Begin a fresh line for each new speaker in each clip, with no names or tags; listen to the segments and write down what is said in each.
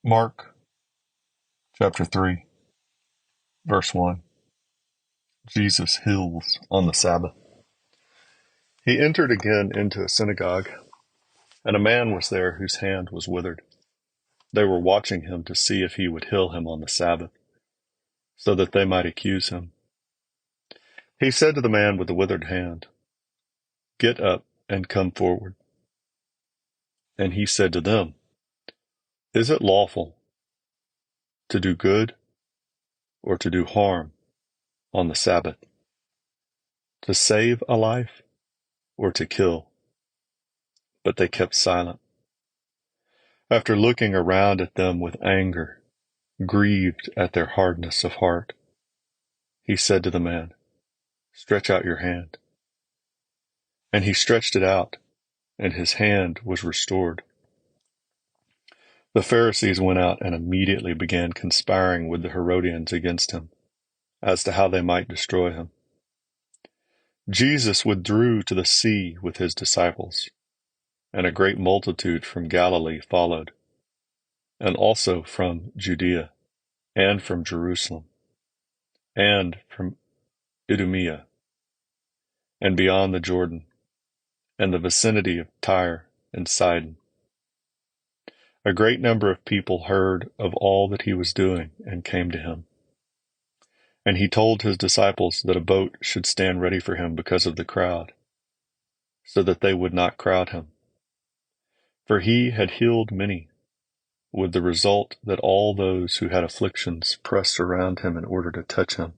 Mark chapter 3, verse 1. Jesus heals on the Sabbath. He entered again into a synagogue, and a man was there whose hand was withered. They were watching him to see if he would heal him on the Sabbath, so that they might accuse him. He said to the man with the withered hand, "Get up and come forward." And he said to them, "Is it lawful to do good or to do harm on the Sabbath? To save a life or to kill?" But they kept silent. After looking around at them with anger, grieved at their hardness of heart, he said to the man, "Stretch out your hand." And he stretched it out, and his hand was restored. The Pharisees went out and immediately began conspiring with the Herodians against him, as to how they might destroy him. Jesus withdrew to the sea with his disciples, and a great multitude from Galilee followed, and also from Judea, and from Jerusalem, and from Idumea, and beyond the Jordan, and the vicinity of Tyre and Sidon. A great number of people heard of all that he was doing and came to him. And he told his disciples that a boat should stand ready for him because of the crowd, so that they would not crowd him. For he had healed many, with the result that all those who had afflictions pressed around him in order to touch him.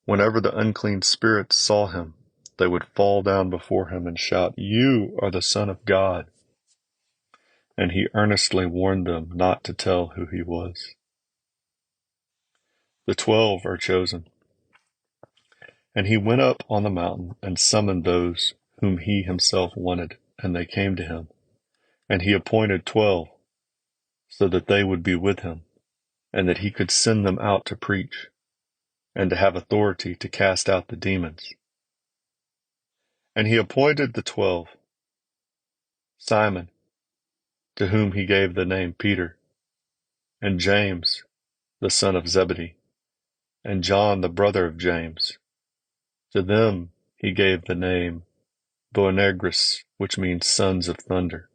Whenever the unclean spirits saw him, they would fall down before him and shout, "You are the Son of God." And he earnestly warned them not to tell who he was. The 12 are chosen. And he went up on the mountain and summoned those whom he himself wanted, and they came to him. And he appointed 12, so that they would be with him, and that he could send them out to preach, and to have authority to cast out the demons. And he appointed the 12, Simon, to whom he gave the name Peter, and James, the son of Zebedee, and John, the brother of James. To them he gave the name Boanerges, which means sons of thunder,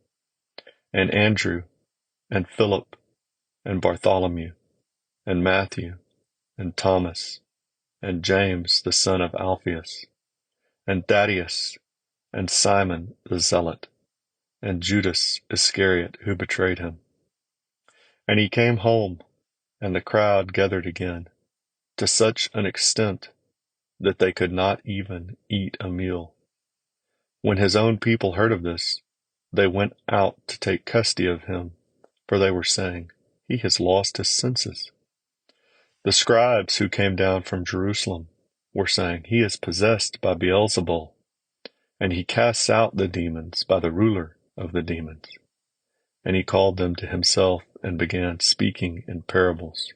and Andrew, and Philip, and Bartholomew, and Matthew, and Thomas, and James, the son of Alphaeus, and Thaddeus, and Simon the Zealot, and Judas Iscariot, who betrayed him. And he came home, and the crowd gathered again, to such an extent that they could not even eat a meal. When his own people heard of this, they went out to take custody of him, for they were saying, "He has lost his senses." The scribes who came down from Jerusalem were saying, "He is possessed by Beelzebul, and he casts out the demons by the ruler of the demons." And he called them to himself and began speaking in parables.